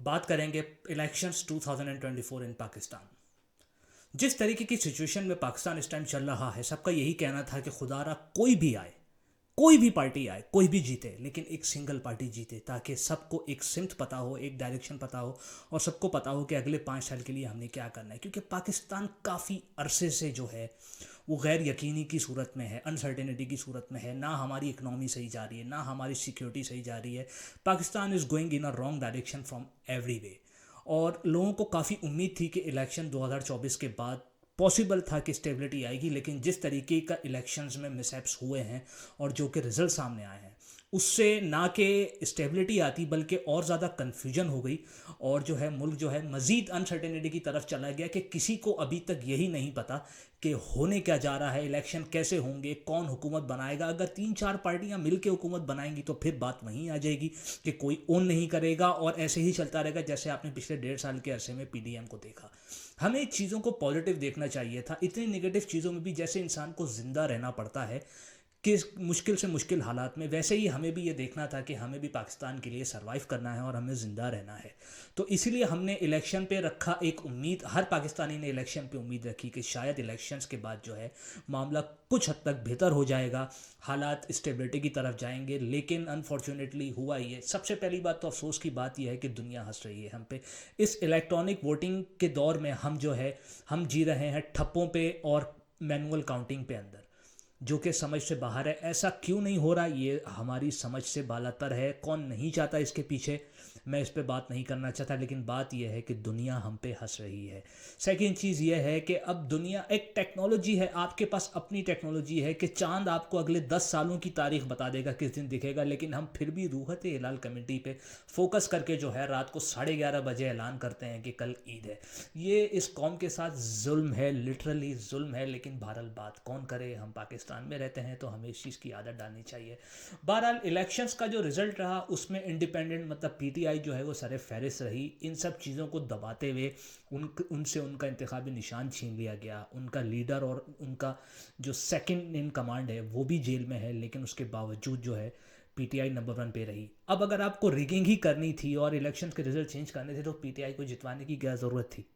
बात करेंगे इलेक्शंस 2024 इन पाकिस्तान। जिस तरीके की सिचुएशन में पाकिस्तान इस टाइम चल रहा है, सबका यही कहना था कि खुदारा कोई भी आए, कोई भी पार्टी आए, कोई भी जीते, लेकिन एक सिंगल पार्टी जीते, ताकि सबको एक सिमत पता हो, एक डायरेक्शन पता हो, और सबको पता हो कि अगले 5 साल के लिए हमने क्या करना है। क्योंकि पाकिस्तान काफ़ी अरसे से जो है वो गैर यकीनी की सूरत में है, अनसर्टेनिटी की सूरत में है। ना हमारी इकनॉमी सही जा रही है, ना हमारी सिक्योरिटी सही जा रही है। Pakistan is going in a wrong direction from every way. और लोगों को काफ़ी उम्मीद थी कि इलेक्शन 2024 के बाद पॉसिबल था कि स्टेबिलिटी आएगी, लेकिन जिस तरीके का इलेक्शंस में मिसहैप्स हुए हैं और जो कि रिजल्ट सामने आए हैं, उससे ना कि स्टेबिलिटी आती बल्कि और ज़्यादा कन्फ्यूजन हो गई। और जो है मुल्क जो है मज़ीद अनसर्टेनिटी की तरफ चला गया कि किसी को अभी तक यही नहीं पता कि होने क्या जा रहा है, इलेक्शन कैसे होंगे, कौन हुकूमत बनाएगा। अगर 3-4 पार्टियां मिलकर हुकूमत बनाएंगी तो फिर बात वहीं आ जाएगी कि कोई ओन नहीं करेगा, और ऐसे ही चलता रहेगा जैसे आपने पिछले 1.5 साल के अरसे में पीडीएम को देखा। हमें चीज़ों को पॉजिटिव देखना चाहिए था। इतनी नेगेटिव चीज़ों में भी जैसे इंसान को ज़िंदा रहना पड़ता है किस मुश्किल से मुश्किल हालात में, वैसे ही हमें भी ये देखना था कि हमें भी पाकिस्तान के लिए सरवाइव करना है और हमें ज़िंदा रहना है। तो इसीलिए हमने इलेक्शन पे रखा एक उम्मीद, हर पाकिस्तानी ने इलेक्शन पे उम्मीद रखी कि शायद इलेक्शंस के बाद जो है मामला कुछ हद तक बेहतर हो जाएगा, हालात स्टेबिलिटी की तरफ जाएंगे। लेकिन अनफॉर्चुनेटली हुआ ये। सबसे पहली बात तो अफसोस की बात यह है कि दुनिया हंस रही है हम पे। इस इलेक्ट्रॉनिक वोटिंग के दौर में हम जो है हम जी रहे हैं ठप्पों पे और मैनुअल काउंटिंग पे अंदर, जो कि समझ से बाहर है। ऐसा क्यों नहीं हो रहा, ये हमारी समझ से बालातर है। कौन नहीं चाहता इसके पीछे, मैं इस पे बात नहीं करना चाहता, लेकिन बात यह है कि दुनिया हम पे हंस रही है। सेकंड चीज़ यह है कि अब दुनिया एक टेक्नोलॉजी है, आपके पास अपनी टेक्नोलॉजी है कि चांद आपको अगले 10 सालों की तारीख बता देगा किस दिन दिखेगा, लेकिन हम फिर भी रूहत हिलाल कमेटी पे फोकस करके जो है रात को 11:30 बजे ऐलान करते हैं कि कल ईद है। ये इस कौम के साथ जुल्म है, लिटरली जुल्म है। लेकिन बहरहाल बात कौन करे, हम पाकिस्तान में रहते हैं तो हमें इस चीज़ की आदत डालनी चाहिए। बहरहाल इलेक्शंस का जो रिज़ल्ट रहा उसमें इंडिपेंडेंट मतलब पीटीआई जो है वो सर फहरिस्त रही। इन सब चीज़ों को दबाते हुए उनसे उनका इंतखाबी निशान छीन लिया गया। उनका लीडर और उनका जो सेकंड इन कमांड है वो भी जेल में है, लेकिन उसके बावजूद जो है पीटीआई नंबर 1 पे रही। अब अगर आपको रिगिंग ही करनी थी और इलेक्शंस के रिजल्ट चेंज करने थे तो पीटीआई को जितवाने की क्या ज़रूरत थी।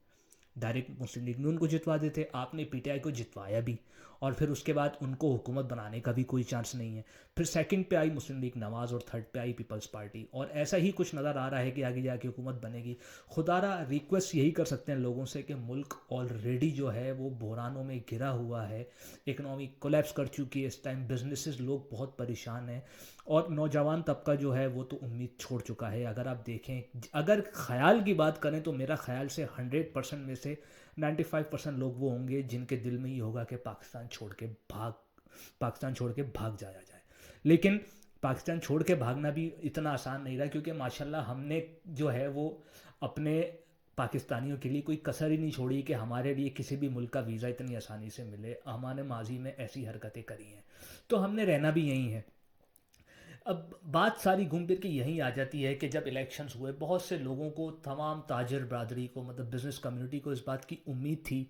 डायरेक्ट मुस्लिम लीग ने उनको जितवा देते। आपने पीटीआई को जितवाया भी, और फिर उसके बाद उनको हुकूमत बनाने का भी कोई चांस नहीं है। फिर सेकंड पे आई मुस्लिम लीग नवाज़ और थर्ड पे आई पीपल्स पार्टी, और ऐसा ही कुछ नज़र आ रहा है कि आगे जाके हुकूमत बनेगी। खुदारा रिक्वेस्ट यही कर सकते हैं लोगों से कि मुल्क ऑलरेडी जो है वो बहरानों में घिरा हुआ है, इकनॉमी कोलैप्स कर चुकी है इस टाइम, बिजनेसेस लोग बहुत परेशान हैं, और नौजवान तबका जो है वो तो उम्मीद छोड़ चुका है। अगर आप देखें, अगर ख्याल की बात करें तो मेरा ख्याल से 100% में से 95% लोग वो होंगे जिनके दिल में ही होगा कि पाकिस्तान छोड़ के भाग जाया जाए। लेकिन पाकिस्तान छोड़ के भागना भी इतना आसान नहीं रहा, क्योंकि माशाल्लाह हमने जो है वो अपने पाकिस्तानियों के लिए कोई कसर ही नहीं छोड़ी कि हमारे लिए किसी भी मुल्क का वीज़ा इतनी आसानी से मिले। हमारे माजी में ऐसी हरकतें करी हैं, तो हमने रहना भी यहीं है। अब बात सारी घूम फिर के यहीं आ जाती है कि जब इलेक्शंस हुए, बहुत से लोगों को, तमाम ताजर बरदरी को, मतलब बिज़नेस कम्युनिटी को इस बात की उम्मीद थी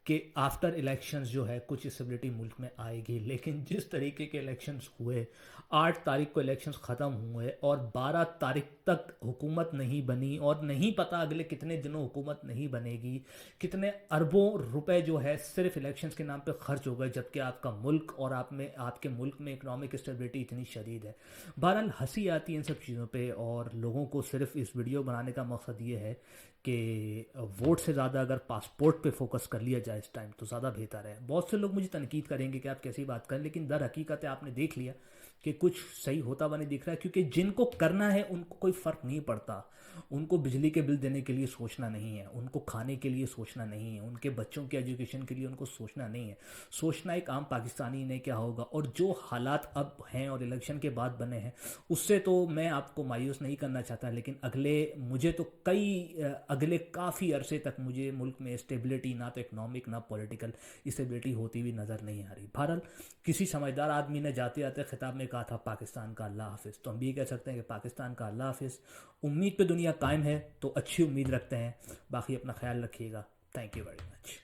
कि आफ्टर इलेक्शंस जो है कुछ स्टेबिलिटी मुल्क में आएगी। लेकिन जिस तरीके के इलेक्शंस हुए, 8 तारीख को इलेक्शंस ख़त्म हुए और 12 तारीख तक हुकूमत नहीं बनी, और नहीं पता अगले कितने दिनों हुकूमत नहीं बनेगी। कितने अरबों रुपए जो है सिर्फ इलेक्शंस के नाम पे खर्च हो गए, जबकि आपका मुल्क और आपके मुल्क में इकनॉमिक स्टेबिलिटी इतनी शदीद है। बहरहाल हंसी आती है इन सब चीज़ों पे, और लोगों को सिर्फ इस वीडियो बनाने का मकसद ये है कि वोट से ज़्यादा अगर पासपोर्ट पे फोकस कर लिया जाए इस टाइम तो ज़्यादा बेहतर है। बहुत से लोग मुझे तनकीद करेंगे कि आप कैसी बात करें, लेकिन दर हकीकत है आपने देख लिया कि कुछ सही होता हुआ नहीं दिख रहा है। क्योंकि जिनको करना है उनको कोई फ़र्क नहीं पड़ता। उनको बिजली के बिल देने के लिए सोचना नहीं है, उनको खाने के लिए सोचना नहीं है, उनके बच्चों के एजुकेशन के लिए उनको सोचना नहीं है। सोचना एक आम पाकिस्तानी ने क्या होगा। और जो हालात अब हैं और इलेक्शन के बाद बने हैं, उससे तो मैं आपको मायूस नहीं करना चाहता, लेकिन मुझे तो अगले काफ़ी अरसे तक मुझे मुल्क में स्टेबिलिटी, ना तो इकनॉमिक ना पॉलिटिकल स्टेबिलिटी होती हुई नज़र नहीं आ रही। बहरहाल किसी समझदार आदमी ने जाते जाते खिताब में कहा था पाकिस्तान का अल्लाह हाफिज़, तो हम भी कह सकते हैं कि पाकिस्तान का अल्लाह हाफिज़। उम्मीद पे दुनिया कायम है, तो अच्छी उम्मीद रखते हैं। बाकी अपना ख्याल रखिएगा। Thank you very much.